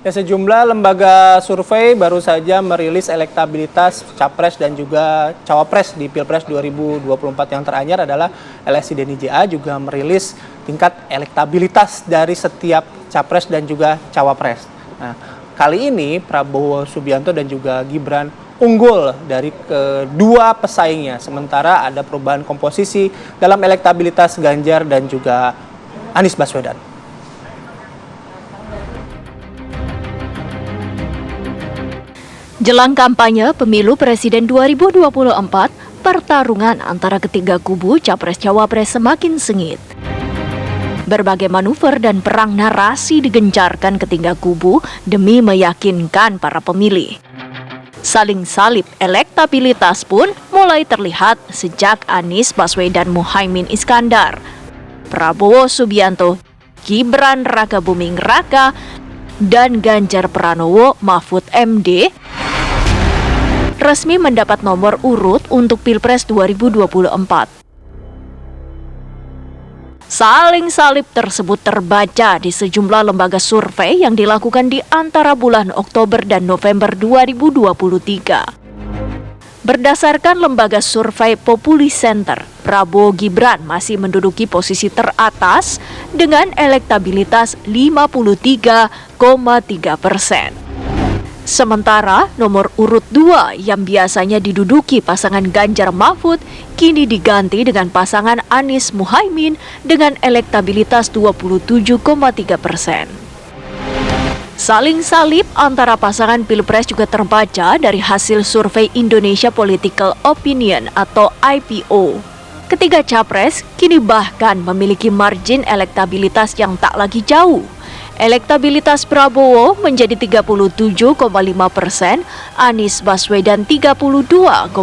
Ya, sejumlah lembaga survei baru saja merilis elektabilitas capres dan juga cawapres di Pilpres 2024 yang teranyar adalah LSI Denny JA juga merilis tingkat elektabilitas dari setiap capres dan juga cawapres. Nah, kali ini Prabowo Subianto dan juga Gibran unggul dari kedua pesaingnya, sementara ada perubahan komposisi dalam elektabilitas Ganjar dan juga Anies Baswedan. Jelang kampanye pemilu Presiden 2024, pertarungan antara ketiga kubu Capres-Cawapres semakin sengit. Berbagai manuver dan perang narasi digencarkan ketiga kubu demi meyakinkan para pemilih. Saling salib elektabilitas pun mulai terlihat sejak Anies Baswedan Muhaimin Iskandar, Prabowo Subianto, Gibran Rakabuming Raka, dan Ganjar Pranowo Mahfud MD resmi mendapat nomor urut untuk Pilpres 2024. Saling salib tersebut terbaca di sejumlah lembaga survei yang dilakukan di antara bulan Oktober dan November 2023. Berdasarkan lembaga survei Populi Center, Prabowo Gibran masih menduduki posisi teratas dengan elektabilitas 53,3%. Sementara nomor urut 2 yang biasanya diduduki pasangan Ganjar Mahfud kini diganti dengan pasangan Anies Muhaimin dengan elektabilitas 27,3%. Saling salib antara pasangan Pilpres juga terbaca dari hasil survei Indonesia Political Opinion atau IPO. Ketiga capres kini bahkan memiliki margin elektabilitas yang tak lagi jauh. Elektabilitas Prabowo menjadi 37,5%, Anies Baswedan 32,7%,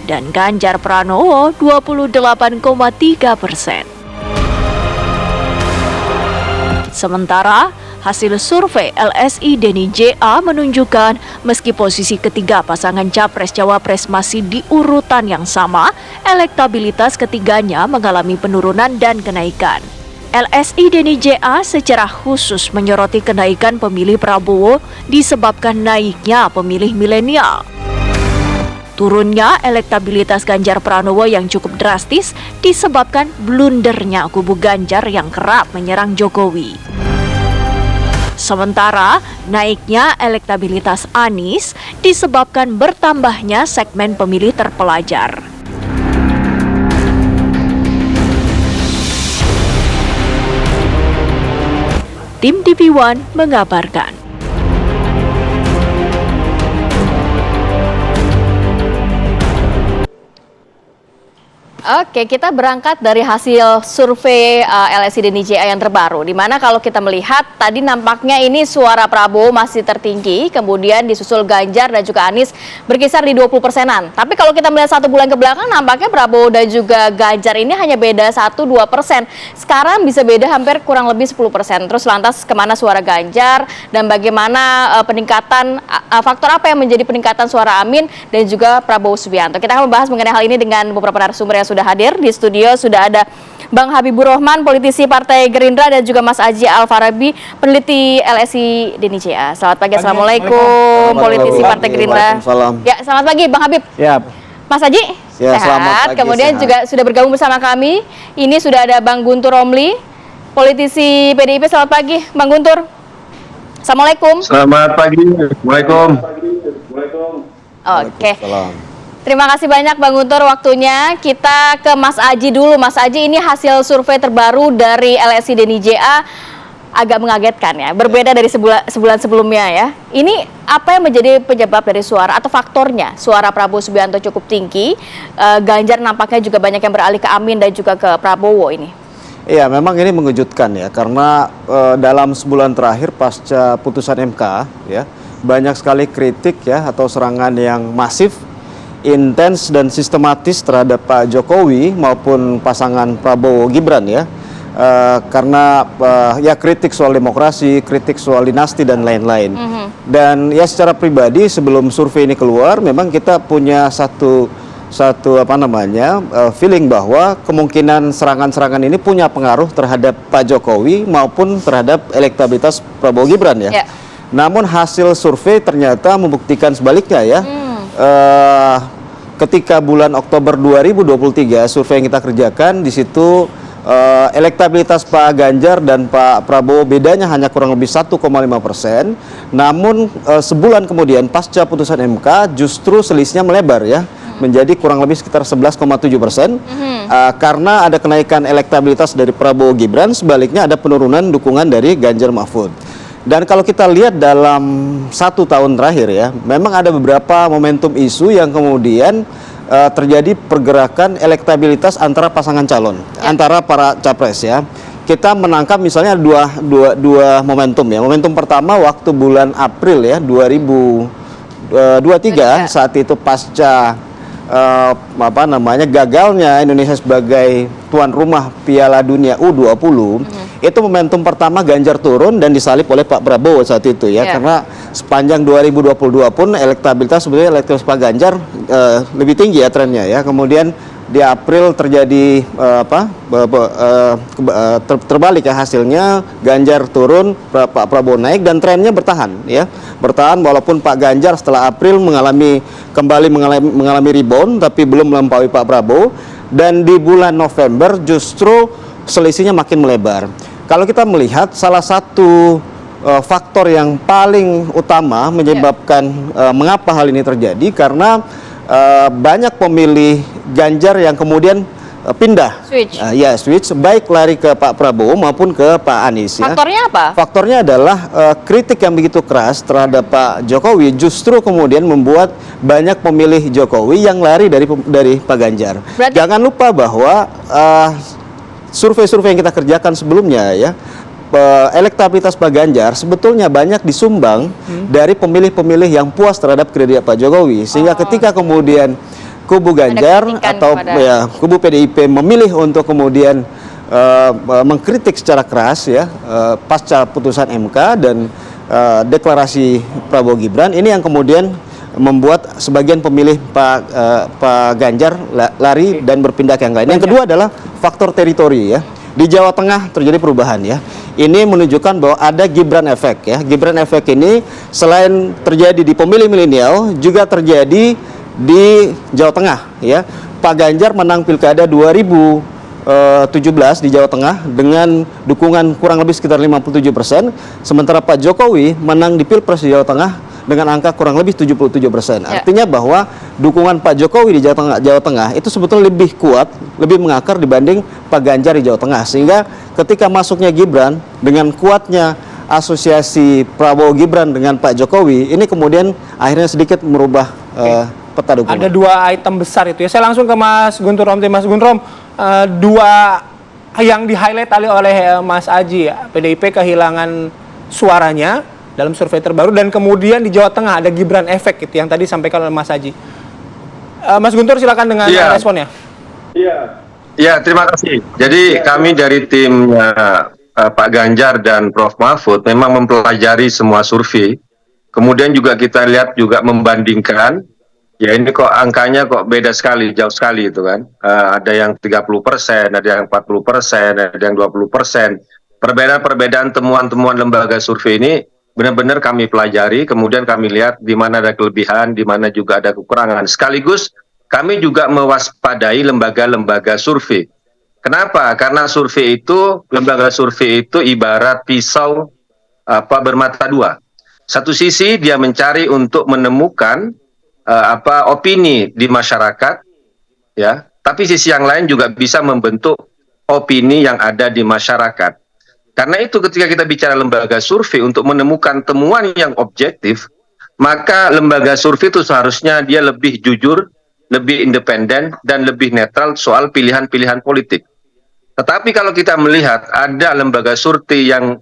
dan Ganjar Pranowo 28,3%. Sementara, hasil survei LSI Denny JA menunjukkan meski posisi ketiga pasangan Capres-Cawapres masih di urutan yang sama, elektabilitas ketiganya mengalami penurunan dan kenaikan. LSI Denny JA secara khusus menyoroti kenaikan pemilih Prabowo disebabkan naiknya pemilih milenial. Turunnya elektabilitas Ganjar Pranowo yang cukup drastis disebabkan blundernya kubu Ganjar yang kerap menyerang Jokowi. Sementara naiknya elektabilitas Anies disebabkan bertambahnya segmen pemilih terpelajar. Tim TV One mengabarkan. Oke, kita berangkat dari hasil survei LSI Denny JA yang terbaru, di mana kalau kita melihat tadi nampaknya ini suara Prabowo masih tertinggi, kemudian disusul Ganjar dan juga Anies berkisar di 20%-an. Tapi kalau kita melihat 1 bulan ke belakang, nampaknya Prabowo dan juga Ganjar ini hanya beda 1-2%. Sekarang bisa beda hampir kurang lebih 10%. Terus lantas kemana suara Ganjar dan bagaimana peningkatan, faktor apa yang menjadi peningkatan suara Amin dan juga Prabowo Subianto. Kita akan membahas mengenai hal ini dengan beberapa narasumber yang sudah hadir di studio. Sudah ada Bang Habibur Rahman, politisi Partai Gerindra, dan juga Mas Aji Alfarabi, peneliti LSI Denny JA. Selamat pagi, assalamualaikum, politisi Partai Gerindra. Ya, selamat pagi Bang Habib. Ya. Mas Aji, ya, sehat. Pagi, kemudian sehat. juga sudah bergabung bersama kami. Ini sudah ada Bang Guntur Romli, politisi PDIP. Selamat pagi, Bang Guntur. Assalamualaikum. Selamat pagi. Waalaikumsalam. Oke. Terima kasih banyak Bang Guntur waktunya. Kita ke Mas Aji dulu. Mas Aji, ini hasil survei terbaru dari LSI Denny JA agak mengagetkan ya. Berbeda dari sebulan sebelumnya ya. Ini apa yang menjadi penyebab dari suara atau faktornya? Suara Prabowo Subianto cukup tinggi. Ganjar nampaknya juga banyak yang beralih ke Amin dan juga ke Prabowo ini. Iya, memang ini mengejutkan ya. Karena dalam sebulan terakhir pasca putusan MK ya, banyak sekali kritik ya atau serangan yang masif, intens dan sistematis terhadap Pak Jokowi maupun pasangan Prabowo Gibran ya, karena ya kritik soal demokrasi, kritik soal dinasti dan lain-lain. Dan ya secara pribadi sebelum survei ini keluar, memang kita punya satu feeling bahwa kemungkinan serangan-serangan ini punya pengaruh terhadap Pak Jokowi maupun terhadap elektabilitas Prabowo Gibran ya. Namun hasil survei ternyata membuktikan sebaliknya ya. Ketika bulan Oktober 2023 survei yang kita kerjakan di situ elektabilitas Pak Ganjar dan Pak Prabowo bedanya hanya kurang lebih 1,5%. Namun sebulan kemudian pasca putusan MK justru selisihnya melebar ya, menjadi kurang lebih sekitar 11,7%. Karena ada kenaikan elektabilitas dari Prabowo Gibran, sebaliknya ada penurunan dukungan dari Ganjar Mahfud. Dan kalau kita lihat dalam 1 tahun terakhir ya, memang ada beberapa momentum isu yang kemudian terjadi pergerakan elektabilitas antara pasangan calon, antara para capres ya. Kita menangkap misalnya dua momentum ya. Momentum pertama waktu bulan April ya 2023 saat itu pasca gagalnya Indonesia sebagai tuan rumah Piala Dunia U20. Itu momentum pertama Ganjar turun dan disalip oleh Pak Prabowo saat itu ya. Karena sepanjang 2022 pun elektabilitas sebetulnya elektabilitas Pak Ganjar lebih tinggi ya trennya ya. Kemudian di April terjadi terbalik ya hasilnya, Ganjar turun, Pak Prabowo naik dan trennya bertahan ya. Bertahan walaupun Pak Ganjar setelah April mengalami rebound tapi belum melampaui Pak Prabowo, dan di bulan November justru selisihnya makin melebar. Kalau kita melihat salah satu faktor yang paling utama menyebabkan mengapa hal ini terjadi karena banyak pemilih Ganjar yang kemudian pindah, switch baik lari ke Pak Prabowo maupun ke Pak Anies. Faktornya apa? Faktornya adalah kritik yang begitu keras terhadap Pak Jokowi justru kemudian membuat banyak pemilih Jokowi yang lari dari Pak Ganjar. Jangan lupa bahwa survei-survei yang kita kerjakan sebelumnya ya, elektabilitas Pak Ganjar sebetulnya banyak disumbang dari pemilih-pemilih yang puas terhadap kinerja Pak Jokowi, sehingga ketika kemudian kubu Ganjar atau kubu PDIP memilih untuk kemudian mengkritik secara keras ya pasca putusan MK dan deklarasi Prabowo Gibran, ini yang kemudian membuat sebagian pemilih Pak Ganjar lari dan berpindah ke yang lain. Yang kedua adalah faktor teritori ya. Di Jawa Tengah terjadi perubahan ya. Ini menunjukkan bahwa ada Gibran efek ya. Gibran efek ini selain terjadi di pemilih milenial juga terjadi di Jawa Tengah ya. Pak Ganjar menang Pilkada 2017 di Jawa Tengah dengan dukungan kurang lebih sekitar 57%, sementara Pak Jokowi menang di Pilpres di Jawa Tengah dengan angka kurang lebih 77%. Artinya bahwa dukungan Pak Jokowi di Jawa Tengah itu sebetulnya lebih kuat, lebih mengakar dibanding Pak Ganjar di Jawa Tengah. Sehingga ketika masuknya Gibran dengan kuatnya asosiasi Prabowo Gibran dengan Pak Jokowi, ini kemudian akhirnya sedikit merubah peta dukungan. Ada dua item besar itu ya. Saya langsung ke Mas Guntur Romli. Mas Guntur, dua yang di-highlight oleh Mas Aji ya. PDIP kehilangan suaranya dalam survei terbaru, dan kemudian di Jawa Tengah ada Gibran efek gitu yang tadi sampaikan oleh Mas Aji. Mas Guntur silakan dengan responnya. Iya, terima kasih. Jadi kami dari timnya Pak Ganjar dan Prof Mahfud memang mempelajari semua survei. Kemudian juga kita lihat juga membandingkan, ya ini kok angkanya kok beda sekali, jauh sekali itu kan. Ada yang 30%, ada yang 40%, ada yang 20%. Perbedaan-perbedaan temuan-temuan lembaga survei ini benar-benar kami pelajari, kemudian kami lihat di mana ada kelebihan, di mana juga ada kekurangan. Sekaligus kami juga mewaspadai lembaga-lembaga survei. Kenapa? Karena lembaga survei itu ibarat pisau bermata dua. Satu sisi dia mencari untuk menemukan opini di masyarakat, ya. Tapi sisi yang lain juga bisa membentuk opini yang ada di masyarakat. Karena itu ketika kita bicara lembaga survei untuk menemukan temuan yang objektif, maka lembaga survei itu seharusnya dia lebih jujur, lebih independen, dan lebih netral soal pilihan-pilihan politik. Tetapi kalau kita melihat ada lembaga survei yang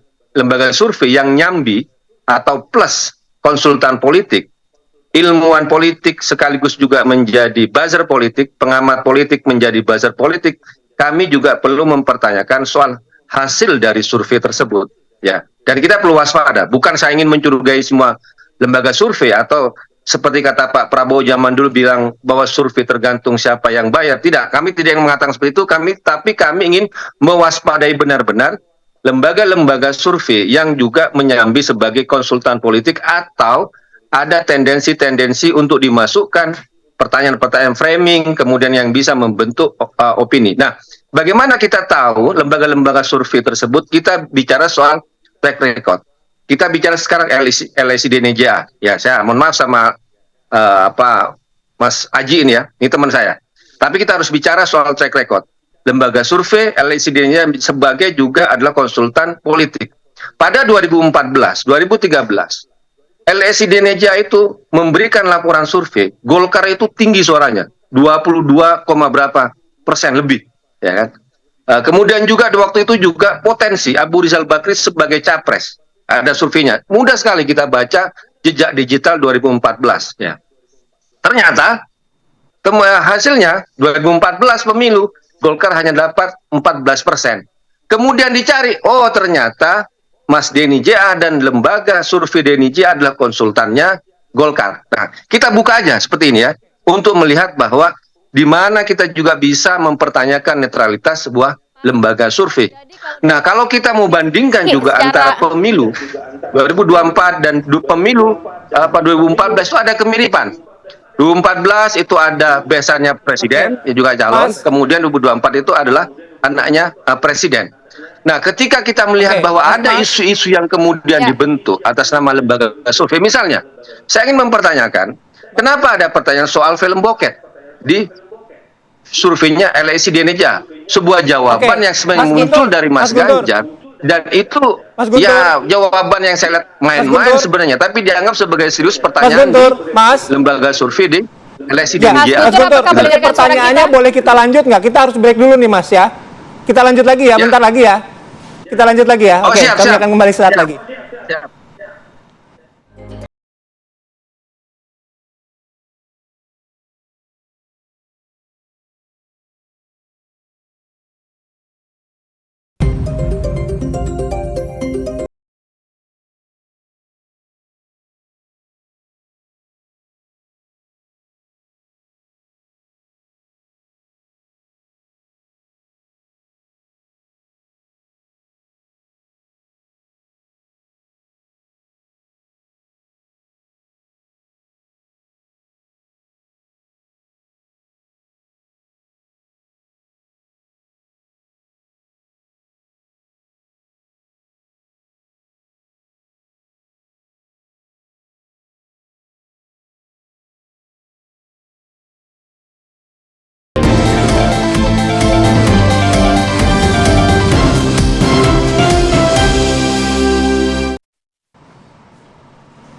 nyambi atau plus konsultan politik, ilmuwan politik sekaligus juga menjadi buzzer politik, pengamat politik menjadi buzzer politik, kami juga perlu mempertanyakan soal hasil dari survei tersebut, ya. Dan kita perlu waspada. Bukan saya ingin mencurigai semua lembaga survei atau seperti kata Pak Prabowo zaman dulu bilang bahwa survei tergantung siapa yang bayar. Tidak, kami tidak mengatakan seperti itu. Tapi kami ingin mewaspadai benar-benar lembaga-lembaga survei yang juga menyambi sebagai konsultan politik atau ada tendensi-tendensi untuk dimasukkan pertanyaan-pertanyaan framing kemudian yang bisa membentuk opini. Nah, bagaimana kita tahu lembaga-lembaga survei tersebut? Kita bicara soal track record. Kita bicara sekarang LSI DNJA. Ya, saya mohon maaf sama Mas Aji ini ya, ini teman saya. Tapi kita harus bicara soal track record. Lembaga survei LSI DNJA sebagai juga adalah konsultan politik. Pada 2014, 2013, LSI DNJA itu memberikan laporan survei, Golkar itu tinggi suaranya, 22, berapa persen lebih, ya kan? Kemudian juga di waktu itu juga potensi Abu Rizal Bakri sebagai capres, ada surveinya. Mudah sekali kita baca jejak digital 2014, ya. Ternyata hasilnya 2014 pemilu Golkar hanya dapat 14%. Kemudian dicari, oh ternyata Mas Denny J.A. dan lembaga survei Denny J.A. adalah konsultannya Golkar. Nah, kita buka aja seperti ini ya, untuk melihat bahwa di mana kita juga bisa mempertanyakan netralitas sebuah lembaga survei. Nah, kalau kita mau bandingkan juga antara pemilu 2024 dan pemilu 2014 itu ada kemiripan. 2014 itu ada besannya presiden, ya juga calon. Kemudian 2024 itu adalah anaknya presiden. Nah, ketika kita melihat bahwa ada isu-isu yang kemudian dibentuk atas nama lembaga survei, misalnya, saya ingin mempertanyakan, kenapa ada pertanyaan soal film bokep di surveinya LSI DNJA? Sebuah jawaban yang sebenarnya muncul dari Mas Ganjar, dan itu ya jawaban yang saya lihat main-main sebenarnya, tapi dianggap sebagai serius pertanyaan di lembaga survei di LSI DNJA. Mas Guntur, pertanyaannya boleh kita lanjut nggak? Kita harus break dulu nih Mas ya. Kita lanjut lagi ya, bentar lagi ya. Kita lanjut lagi ya. Oke, kami akan kembali saat lagi. Siap.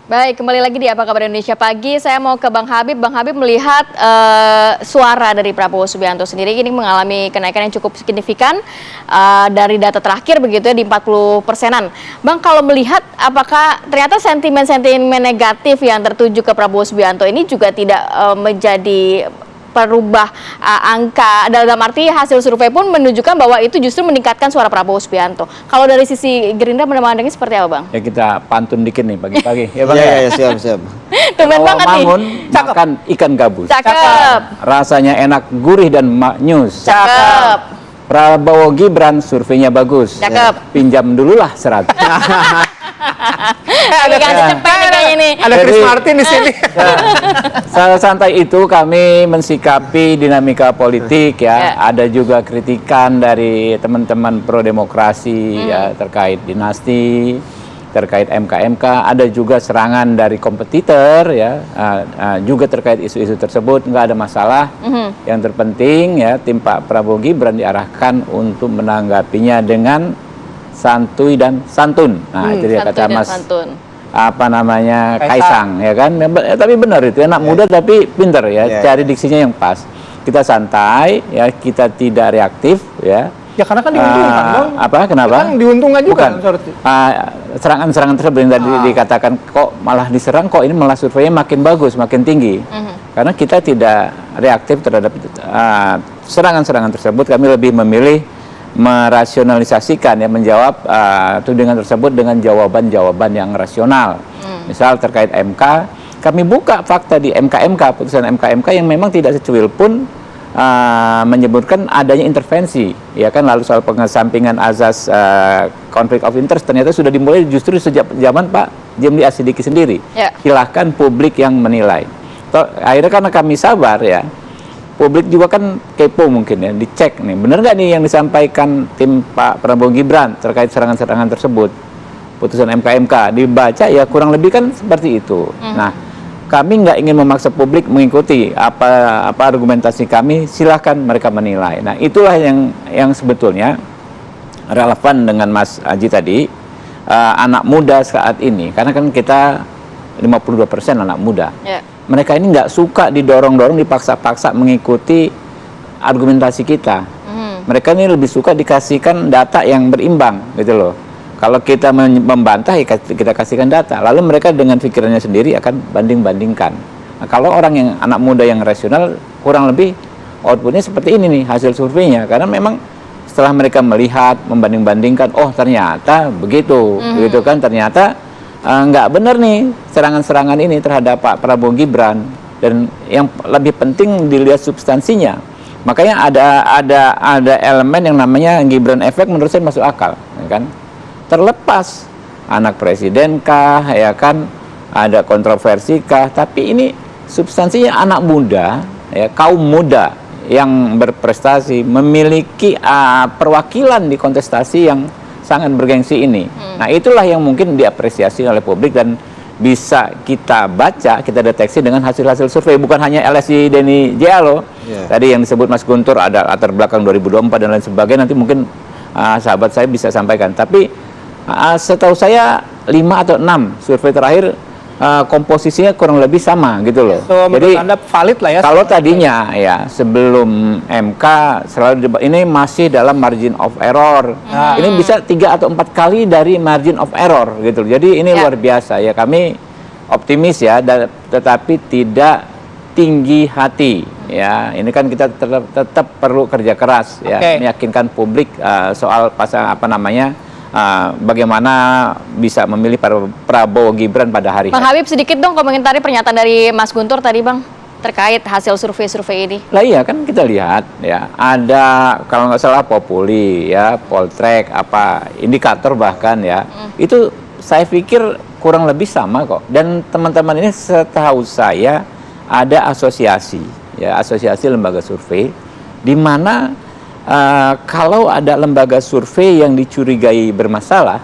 Baik, kembali lagi di Apa Kabar Indonesia Pagi. Saya mau ke Bang Habib. Bang Habib melihat suara dari Prabowo Subianto sendiri ini mengalami kenaikan yang cukup signifikan dari data terakhir begitu ya, di 40%-an. Bang, kalau melihat apakah ternyata sentimen-sentimen negatif yang tertuju ke Prabowo Subianto ini juga tidak menjadi perubah angka, dalam arti hasil survei pun menunjukkan bahwa itu justru meningkatkan suara Prabowo Subianto. Kalau dari sisi Gerindra memandangnya seperti apa, Bang? Ya kita pantun dikit nih pagi-pagi. Ya Bang ya, siap. Tumben banget nih. Mangun, makan ikan gabus. Cakep. Rasanya enak, gurih dan maknyus. Cakep. Prabowo Gibran surveinya bagus. Cakep. Pinjam dululah 100. Ada Chris Martin di sini. Santai itu kami mensikapi dinamika politik ya. Ada juga kritikan dari teman-teman pro demokrasi ya, terkait dinasti, terkait MK-MK. Ada juga serangan dari kompetitor ya, juga terkait isu-isu tersebut. Nggak ada masalah. Yang terpenting ya, tim Pak Prabowo Gibran diarahkan untuk menanggapinya dengan santuy dan santun. Nah, itu dia kata Mas Kaisang ya kan. Tapi benar itu, anak muda tapi pinter ya, cari diksinya yang pas. Kita santai ya, kita tidak reaktif ya. Ya karena kan diuntungkan dong. Apa? Kenapa? Kan diuntungkan juga. Serangan-serangan tersebut yang tadi dikatakan kok malah diserang, kok ini malah surveinya makin bagus, makin tinggi. Karena kita tidak reaktif terhadap serangan-serangan tersebut. Kami lebih memilih merasionalisasikan ya, menjawab tudingan tersebut dengan jawaban-jawaban yang rasional. Misal terkait MK, kami buka fakta di MK-MK, putusan MK-MK yang memang tidak secuil pun menyebutkan adanya intervensi, ya kan. Lalu soal pengesampingan azas konflik of interest ternyata sudah dimulai justru sejak zaman Pak Jimli Asidiki sendiri. Silahkan publik yang menilai. Akhirnya karena kami sabar ya, publik juga kan kepo mungkin ya, dicek nih, benar nggak nih yang disampaikan tim Pak Prabowo Gibran terkait serangan-serangan tersebut, putusan MK-MK, dibaca ya kurang lebih kan seperti itu. Nah, kami nggak ingin memaksa publik mengikuti apa argumentasi kami, silahkan mereka menilai. Nah, itulah yang sebetulnya relevan dengan Mas Aji tadi, anak muda saat ini, karena kan kita 52% anak muda. Mereka ini nggak suka didorong-dorong, dipaksa-paksa mengikuti argumentasi kita. Mereka ini lebih suka dikasihkan data yang berimbang, gitu loh. Kalau kita membantah, ya kita kasihkan data. Lalu mereka dengan pikirannya sendiri akan banding-bandingkan. Nah, kalau orang yang anak muda yang rasional, kurang lebih outputnya seperti ini nih, hasil surveinya. Karena memang setelah mereka melihat, membanding-bandingkan, oh ternyata begitu, gitu kan, ternyata nggak benar nih serangan-serangan ini terhadap Pak Prabowo Gibran, dan yang lebih penting dilihat substansinya. Makanya ada elemen yang namanya Gibran efek, menurut saya masuk akal, ya kan? Terlepas anak presiden kah, ya kan, ada kontroversi kah, tapi ini substansinya anak muda, ya, kaum muda yang berprestasi, memiliki perwakilan di kontestasi yang sangat bergengsi ini. Nah, itulah yang mungkin diapresiasi oleh publik dan bisa kita baca, kita deteksi dengan hasil-hasil survei. Bukan hanya LSI Denny JA loh. Tadi yang disebut Mas Guntur ada latar belakang 2024 dan lain sebagainya. Nanti mungkin sahabat saya bisa sampaikan. Tapi setahu saya 5 atau 6 survei terakhir komposisinya kurang lebih sama gitu loh. So, jadi Anda valid lah ya. Kalau tadinya ya sebelum MK selalu ini masih dalam margin of error. Ini bisa 3 atau 4 kali dari margin of error gitu. Jadi ini luar biasa ya, kami optimis ya, tetapi tidak tinggi hati ya. Ini kan kita tetap perlu kerja keras ya, meyakinkan publik soal pasang bagaimana bisa memilih Prabowo Gibran pada hari Bang Habib, sedikit dong komentari pernyataan dari Mas Guntur tadi Bang, terkait hasil survei-survei ini. Lah iya kan kita lihat ya, ada kalau nggak salah Populi ya, Poltrek, apa indikator bahkan ya, itu saya pikir kurang lebih sama kok. Dan teman-teman ini setahu saya ada asosiasi ya, asosiasi lembaga survei, di mana kalau ada lembaga survei yang dicurigai bermasalah,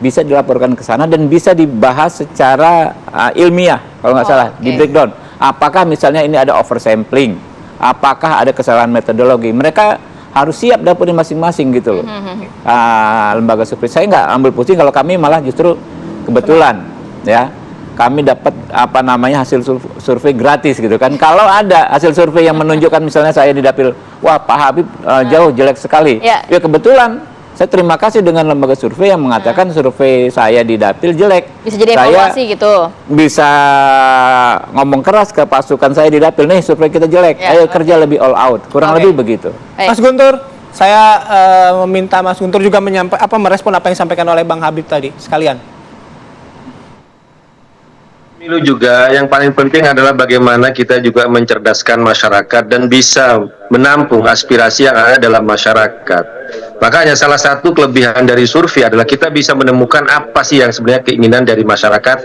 bisa dilaporkan ke sana dan bisa dibahas secara ilmiah, kalau nggak salah, di breakdown. Apakah misalnya ini ada oversampling, apakah ada kesalahan metodologi, mereka harus siap dapurnya masing-masing gitu loh. Lembaga survei, saya nggak ambil pusing kalau kami malah justru kebetulan ya, kami dapat hasil survei gratis gitu kan. Kalau ada hasil survei yang menunjukkan misalnya saya di dapil, wah Pak Habib jauh jelek sekali, ya kebetulan saya terima kasih dengan lembaga survei yang mengatakan survei saya di dapil jelek. Bisa jadi evaluasi gitu. Bisa ngomong keras ke pasukan saya di dapil, nih survei kita jelek, ayo kerja lebih all out, kurang lebih begitu. Mas Guntur, saya meminta Mas Guntur juga merespon apa yang disampaikan oleh Bang Habib tadi sekalian. Pemilu juga yang paling penting adalah bagaimana kita juga mencerdaskan masyarakat dan bisa menampung aspirasi yang ada dalam masyarakat. Makanya salah satu kelebihan dari survei adalah kita bisa menemukan apa sih yang sebenarnya keinginan dari masyarakat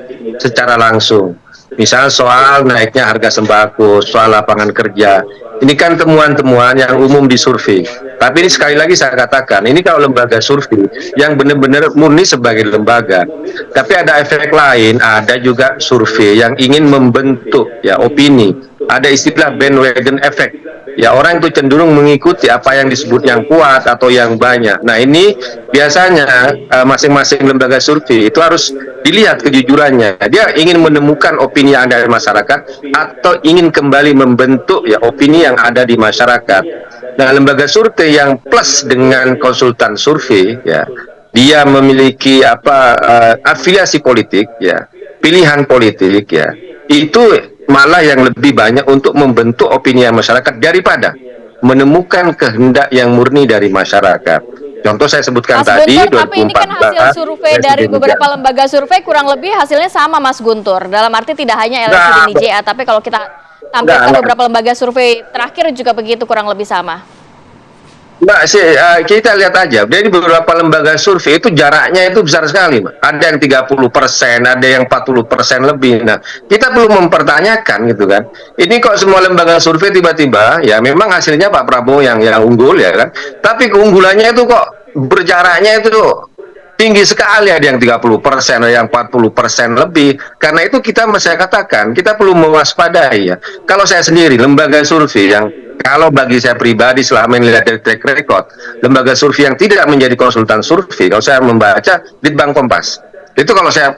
secara langsung. Misalnya soal naiknya harga sembako, soal lapangan kerja. Ini kan temuan-temuan yang umum di survei. Tapi ini sekali lagi saya katakan, ini kalau lembaga survei yang benar-benar murni sebagai lembaga. Tapi ada efek lain, ada juga survei yang ingin membentuk ya opini. Ada istilah bandwagon effect. Ya orang itu cenderung mengikuti apa yang disebut yang kuat atau yang banyak. Nah ini biasanya masing-masing lembaga survei itu harus dilihat kejujurannya. Dia ingin menemukan opini yang ada di masyarakat atau ingin kembali membentuk ya opini yang ada di masyarakat. Nah lembaga survei yang plus dengan konsultan survei ya, dia memiliki afiliasi politik ya, pilihan politik ya, itu malah yang lebih banyak untuk membentuk opini yang masyarakat daripada menemukan kehendak yang murni dari masyarakat. Contoh saya sebutkan Mas tadi Guntur, tapi ini kan hasil 2014 survei dari Presiden beberapa JA. lembaga survei kurang lebih hasilnya sama Mas Guntur. Dalam arti tidak hanya LSI dan IJA, tapi kalau kita tampilkan Enggak. beberapa lembaga survei terakhir juga begitu kurang lebih sama. Mbak, kita lihat aja, dari beberapa lembaga survei itu jaraknya itu besar sekali, Mbak. Ada yang 30%, ada yang 40% lebih. Nah, kita perlu mempertanyakan gitu kan. Ini kok semua lembaga survei tiba-tiba, ya memang hasilnya Pak Prabowo yang unggul ya kan. Tapi keunggulannya itu kok berjaraknya itu tinggi sekali, ada yang 30%, ada yang 40% lebih. Karena itu saya katakan, kita perlu mewaspadai ya. Kalau saya sendiri, lembaga survei yang kalau bagi saya pribadi selama ini lihat dari track record, lembaga survei yang tidak menjadi konsultan survei, kalau saya membaca Litbang Kompas, itu kalau saya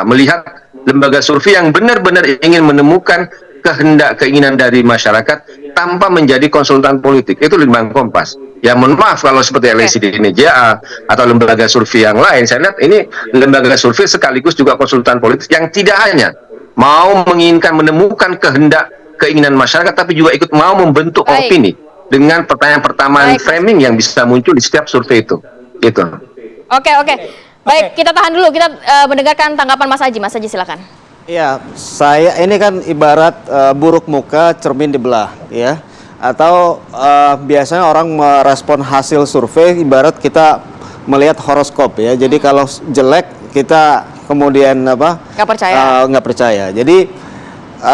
melihat lembaga survei yang benar-benar ingin menemukan kehendak keinginan dari masyarakat tanpa menjadi konsultan politik, itu Litbang Kompas. Ya mohon maaf kalau seperti LSI di NJA atau lembaga survei yang lain, saya lihat ini lembaga survei sekaligus juga konsultan politik yang tidak hanya mau menginginkan menemukan kehendak keinginan masyarakat, tapi juga ikut mau membentuk opini dengan pertanyaan pertama framing yang bisa muncul di setiap survei itu. Gitu. Oke. Baik, kita tahan dulu. Kita mendengarkan tanggapan Mas Aji. Mas Aji silakan. Ya, saya ini kan ibarat buruk muka cermin dibelah, ya. Atau biasanya orang merespon hasil survei ibarat kita melihat horoskop ya. Jadi kalau jelek kita kemudian nggak percaya. Jadi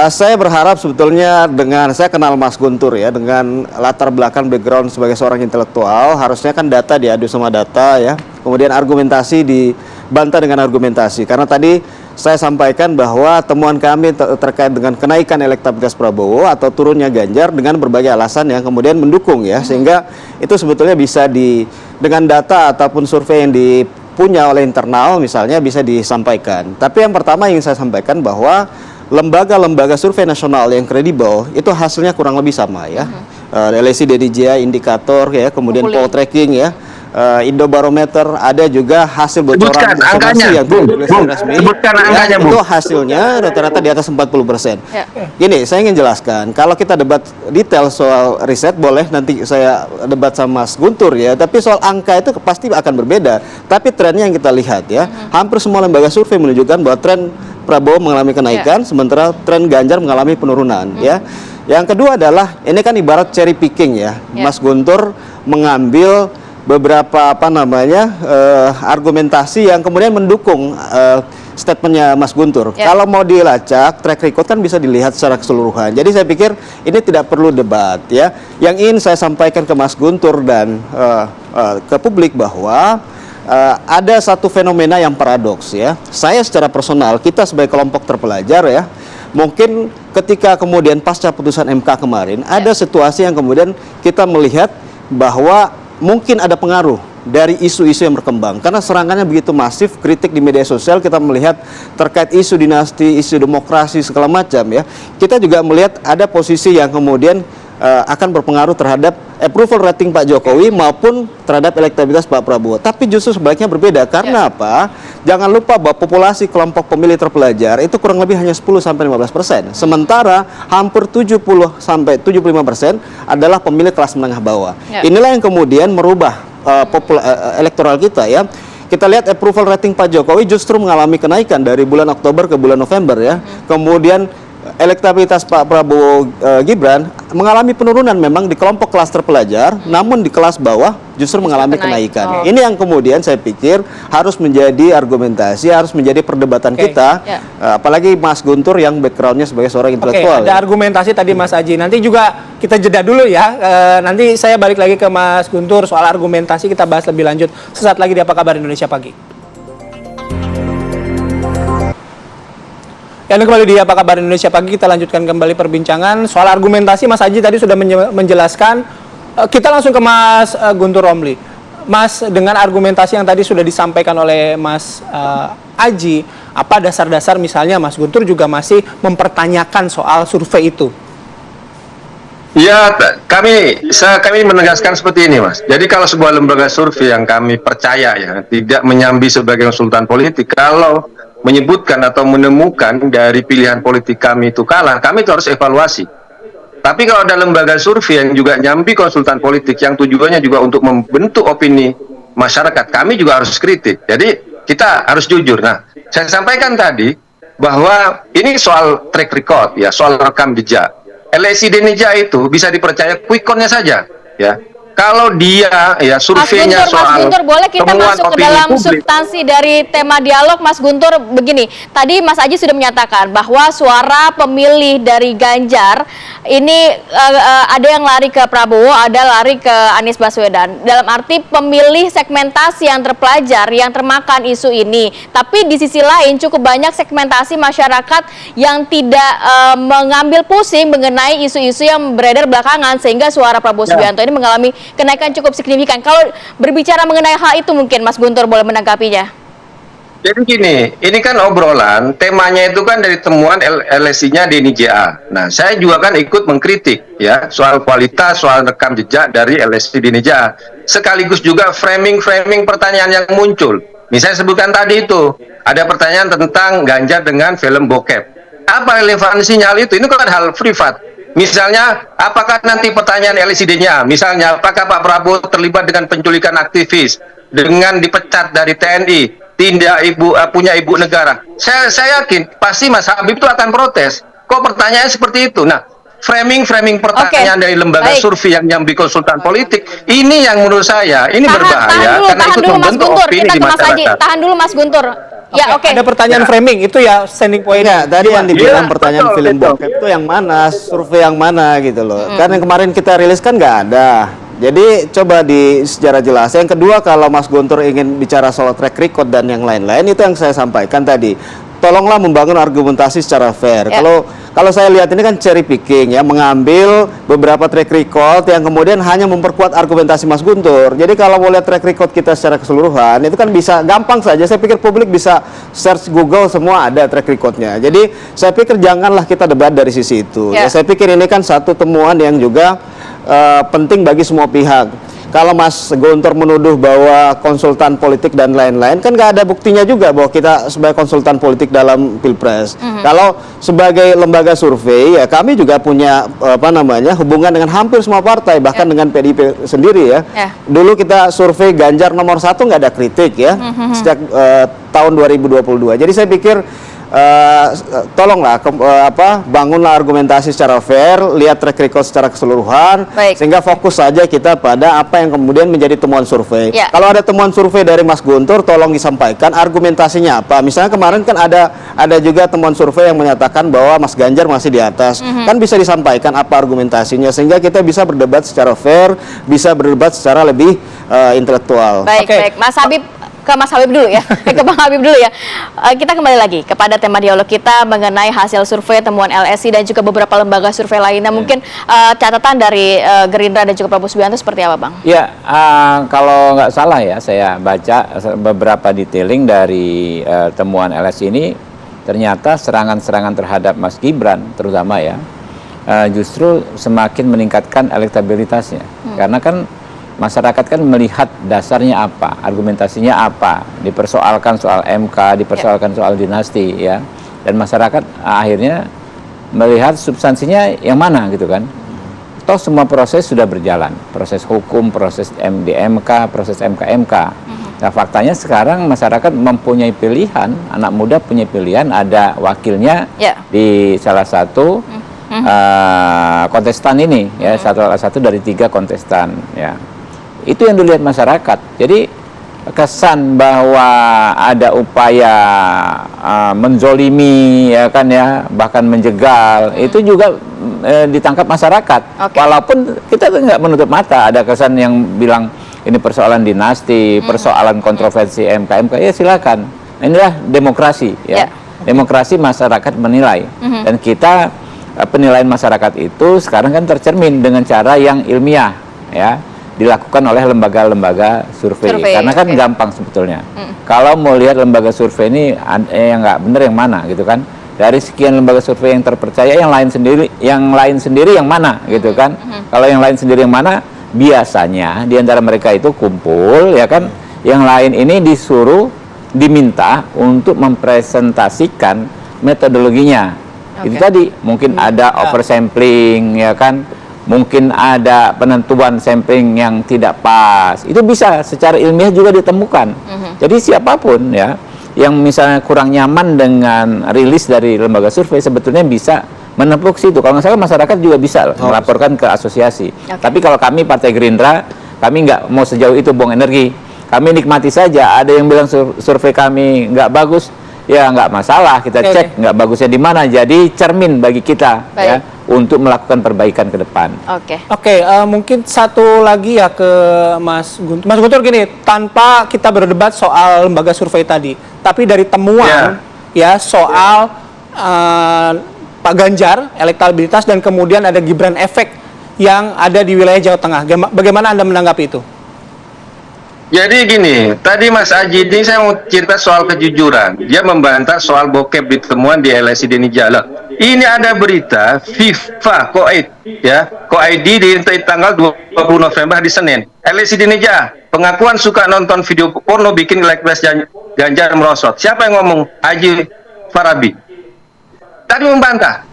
saya berharap sebetulnya dengan saya kenal Mas Guntur ya, dengan latar belakang background sebagai seorang intelektual, harusnya kan data diadu sama data ya, kemudian argumentasi dibantah dengan argumentasi. Karena tadi saya sampaikan bahwa temuan kami terkait dengan kenaikan elektabilitas Prabowo atau turunnya Ganjar dengan berbagai alasan yang kemudian mendukung ya, sehingga itu sebetulnya bisa dengan data ataupun survei yang dipunya oleh internal misalnya bisa disampaikan. Tapi yang pertama ingin saya sampaikan bahwa lembaga-lembaga survei nasional yang kredibel itu hasilnya kurang lebih sama ya. LSI DJA indikator ya, kemudian poll tracking ya, Indobarometer, ada juga hasil bocoran informasi yang resmi. Sebutkan angkanya, Bu. Itu hasilnya rata-rata di atas 40%. Ya. Gini, saya ingin jelaskan, kalau kita debat detail soal riset boleh nanti saya debat sama Mas Guntur ya, tapi soal angka itu pasti akan berbeda. Tapi trennya yang kita lihat ya, hampir semua lembaga survei menunjukkan bahwa tren Prabowo mengalami kenaikan, sementara tren Ganjar mengalami penurunan ya. Yang kedua adalah ini kan ibarat cherry picking ya. Mas Guntur mengambil beberapa argumentasi yang kemudian mendukung statementnya Mas Guntur. Kalau mau dilacak track record kan bisa dilihat secara keseluruhan. Jadi saya pikir ini tidak perlu debat ya. Yang ingin saya sampaikan ke Mas Guntur dan ke publik bahwa ada satu fenomena yang paradoks ya. Saya secara personal, kita sebagai kelompok terpelajar ya, mungkin ketika kemudian pasca putusan MK kemarin, ada situasi yang kemudian kita melihat bahwa mungkin ada pengaruh dari isu-isu yang berkembang. Karena serangannya begitu masif, kritik di media sosial kita melihat terkait isu dinasti, isu demokrasi, segala macam ya. Kita juga melihat ada posisi yang kemudian akan berpengaruh terhadap approval rating Pak Jokowi maupun terhadap elektabilitas Pak Prabowo. Tapi justru sebaliknya berbeda. Karena apa? Jangan lupa bahwa populasi kelompok pemilih terpelajar itu kurang lebih hanya 10-15%. Sementara hampir 70-75% adalah pemilih kelas menengah bawah. Inilah yang kemudian merubah elektoral kita ya. Kita lihat approval rating Pak Jokowi justru mengalami kenaikan dari bulan Oktober ke bulan November ya. Kemudian elektabilitas Pak Prabowo Gibran mengalami penurunan memang di kelompok kelas terpelajar, namun di kelas bawah justru mengalami kenaikan. Ini yang kemudian saya pikir harus menjadi argumentasi, harus menjadi perdebatan kita, apalagi Mas Guntur yang backgroundnya sebagai seorang intelektual. Ada argumentasi tadi Mas Aji. Nanti juga kita jeda dulu ya. Nanti saya balik lagi ke Mas Guntur soal argumentasi, kita bahas lebih lanjut sesaat lagi di Apa Kabar Indonesia Pagi. Ya, kembali di Apa Kabar Indonesia Pagi, kita lanjutkan kembali perbincangan soal argumentasi. Mas Aji tadi sudah menjelaskan. Kita langsung ke Mas Guntur Romli. Mas, dengan argumentasi yang tadi sudah disampaikan oleh Mas Aji, apa dasar-dasar misalnya Mas Guntur juga masih mempertanyakan soal survei itu? Ya, kami menegaskan seperti ini, Mas. Jadi kalau sebuah lembaga survei yang kami percaya ya, tidak menyambi sebagai konsultan politik, kalau menyebutkan atau menemukan dari pilihan politik kami itu kalah, kami itu harus evaluasi. Tapi kalau ada lembaga survei yang juga nyambi konsultan politik yang tujuannya juga untuk membentuk opini masyarakat, kami juga harus kritik. Jadi kita harus jujur. Nah, saya sampaikan tadi bahwa ini soal track record, ya, soal rekam jejak. LSI Denija itu bisa dipercaya quick count-nya saja, ya. Kalau dia ya surveinya Mas Guntur, boleh kita masuk ke dalam substansi dari tema dialog, Mas Guntur. Begini, tadi Mas Aji sudah menyatakan bahwa suara pemilih dari Ganjar ini ada yang lari ke Prabowo, ada lari ke Anies Baswedan. Dalam arti pemilih segmentasi yang terpelajar, yang termakan isu ini. Tapi di sisi lain cukup banyak segmentasi masyarakat yang tidak mengambil pusing mengenai isu-isu yang beredar belakangan, sehingga suara Prabowo Subianto ini mengalami kenaikan cukup signifikan. Kalau berbicara mengenai hal itu, mungkin Mas Guntur boleh menanggapinya. Jadi gini, ini kan obrolan, temanya itu kan dari temuan LSI-nya DNIJA. Nah, saya juga kan ikut mengkritik ya soal kualitas, soal rekam jejak dari LSI DNIJA. Sekaligus juga framing pertanyaan yang muncul. Misalnya sebutkan tadi itu, ada pertanyaan tentang Ganjar dengan film bokep. Apa relevansinya hal itu? Ini kan hal privat. Misalnya, apakah nanti pertanyaan LSID-nya, misalnya, apakah Pak Prabowo terlibat dengan penculikan aktivis, dengan dipecat dari TNI, tidak punya ibu negara? Saya yakin, pasti Mas Habib itu akan protes. Kok pertanyaannya seperti itu? Nah, framing pertanyaan dari lembaga survei yang nyambi konsultan politik, ini yang menurut saya, ini berbahaya, karena itu membentuk opini di masyarakat. Tahan dulu Mas Guntur. Ya, oke. Ada pertanyaan framing, itu ya standing point. Ya, tadi yang dibilang pertanyaan film bokep itu yang mana, survei yang mana gitu loh. Kan yang kemarin kita rilis kan nggak ada. Jadi coba secara jelas. Yang kedua, kalau Mas Guntur ingin bicara soal track record dan yang lain-lain, itu yang saya sampaikan tadi. Tolonglah membangun argumentasi secara fair. Kalau saya lihat ini kan cherry picking ya, mengambil beberapa track record yang kemudian hanya memperkuat argumentasi Mas Guntur. Jadi kalau mau lihat track record kita secara keseluruhan, itu kan bisa gampang saja. Saya pikir publik bisa search Google, semua ada track recordnya. Jadi saya pikir janganlah kita debat dari sisi itu. Ya, saya pikir ini kan satu temuan yang juga penting bagi semua pihak. Kalau Mas Guntur menuduh bahwa konsultan politik dan lain-lain, kan nggak ada buktinya juga bahwa kita sebagai konsultan politik dalam Pilpres. Kalau sebagai lembaga survei, ya kami juga punya hubungan dengan hampir semua partai, bahkan dengan PDIP sendiri ya. Dulu kita survei Ganjar nomor 1 nggak ada kritik ya, sejak tahun 2022. Jadi saya pikir tolonglah bangunlah argumentasi secara fair, lihat track record secara keseluruhan, sehingga fokus saja kita pada apa yang kemudian menjadi temuan survei. Kalau ada temuan survei dari Mas Guntur, tolong disampaikan argumentasinya apa. Misalnya kemarin kan ada juga temuan survei yang menyatakan bahwa Mas Ganjar masih di atas. Kan bisa disampaikan apa argumentasinya, sehingga kita bisa berdebat secara fair, bisa berdebat secara lebih intelektual. Baik. Mas Habib, ke Mas Habib dulu ya, ke Bang Habib dulu ya. Kita kembali lagi kepada tema dialog kita mengenai hasil survei temuan LSI dan juga beberapa lembaga survei lainnya. Mungkin catatan dari Gerindra dan juga Prabowo Subianto seperti apa, Bang? Ya, kalau nggak salah ya, saya baca beberapa detailing dari temuan LSI ini, ternyata serangan-serangan terhadap Mas Gibran terutama ya, justru semakin meningkatkan elektabilitasnya. Karena kan masyarakat kan melihat dasarnya apa, argumentasinya apa, dipersoalkan soal MK, dipersoalkan soal dinasti ya, dan masyarakat akhirnya melihat substansinya yang mana gitu kan. Toh semua proses sudah berjalan, proses hukum, proses MK, proses MK. Nah faktanya sekarang masyarakat mempunyai pilihan, anak muda punya pilihan, ada wakilnya di salah satu kontestan ini ya, satu dari 3 kontestan ya. Itu yang dilihat masyarakat. Jadi kesan bahwa ada upaya menzolimi ya kan ya, bahkan menjegal, itu juga ditangkap masyarakat. Walaupun kita nggak menutup mata, ada kesan yang bilang ini persoalan dinasti, persoalan kontroversi MK, ya silakan. Inilah demokrasi ya. Demokrasi masyarakat menilai. Dan kita penilaian masyarakat itu sekarang kan tercermin dengan cara yang ilmiah ya, dilakukan oleh lembaga-lembaga survei. Karena kan gampang sebetulnya. Kalau mau lihat lembaga survei ini yang nggak benar yang mana gitu kan. Dari sekian lembaga survei yang terpercaya, yang lain sendiri yang mana gitu kan. Kalau yang lain sendiri yang mana, biasanya di antara mereka itu kumpul ya kan. Yang lain ini diminta untuk mempresentasikan metodologinya. Itu tadi mungkin ada oversampling ya kan, mungkin ada penentuan sampling yang tidak pas. Itu bisa secara ilmiah juga ditemukan. Jadi siapapun ya yang misalnya kurang nyaman dengan rilis dari lembaga survei sebetulnya bisa menepuk situ. Kalau nggak salah masyarakat juga bisa melaporkan ke asosiasi. Tapi kalau kami Partai Gerindra, kami nggak mau sejauh itu buang energi. Kami nikmati saja. Ada yang bilang survei kami nggak bagus, ya nggak masalah. Kita cek nggak bagusnya di mana. Jadi cermin bagi kita ya untuk melakukan perbaikan ke depan. Oke, mungkin satu lagi ya ke Mas Guntur. Mas Guntur gini, tanpa kita berdebat soal lembaga survei tadi, tapi dari temuan ya soal Pak Ganjar, elektabilitas dan kemudian ada Gibran efek yang ada di wilayah Jawa Tengah. Bagaimana Anda menanggapi itu? Jadi gini, tadi Mas Aji ini saya mau cerita soal kejujuran. Dia membantah soal bokep ditemuan di LSI Denijala. Ini ada berita FIFA Koid ya, Koid di tanggal 20 November di Senin. LSI Denijala, pengakuan suka nonton video porno bikin elektabilitas Ganjar merosot. Siapa yang ngomong? Haji Farabi. Tadi membantah.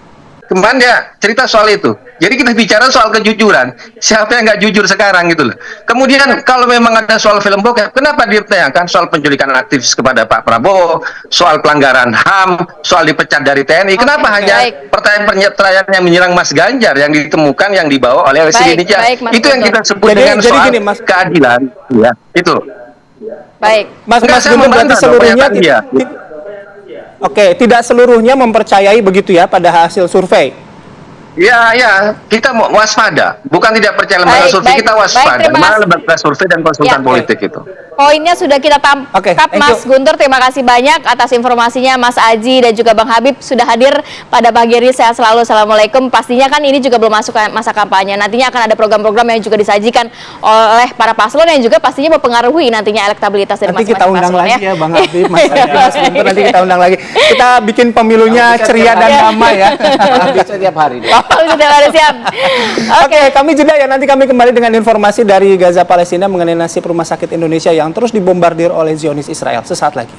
Kemarin dia cerita soal itu. Jadi kita bicara soal kejujuran. Siapa yang nggak jujur sekarang gitu loh. Kemudian kalau memang ada soal film bokep, kenapa ditanyakan soal penculikan aktivis kepada Pak Prabowo, soal pelanggaran HAM, soal dipecat dari TNI. Kenapa hanya pertanyaan-pertanyaan yang menyerang Mas Ganjar yang ditemukan yang dibawa oleh LSI Indonesia? Itu yang kita sebut dengan soal gini, Mas, keadilan. Ya, itu. Baik. Mas Guntur berarti seluruhnya tidak seluruhnya mempercayai begitu ya pada hasil survei. Ya, kita mau waspada, bukan tidak percaya lembaga survei, kita waspada. Mana lembaga survei dan konsultan politik itu. Poinnya sudah kita tangkap, Mas Guntur. Terima kasih banyak atas informasinya, Mas Aji dan juga Bang Habib sudah hadir pada pagi hari. Sehat selalu, assalamualaikum. Pastinya kan ini juga belum masuk masa kampanye. Nantinya akan ada program-program yang juga disajikan oleh para paslon yang juga pastinya mempengaruhi nantinya elektabilitas dari masing-masing paslon. Nanti kita undang lagi ya, Bang Habib, Mas Aji, Mas Guntur. Nanti kita undang lagi. Kita bikin pemilunya ceria dan damai ya. Bisa tiap hari. Siap. Oke, kami jeda ya. Nanti kami kembali dengan informasi dari Gaza Palestina mengenai nasib rumah sakit Indonesia yang terus dibombardir oleh Zionis Israel. Sesaat lagi.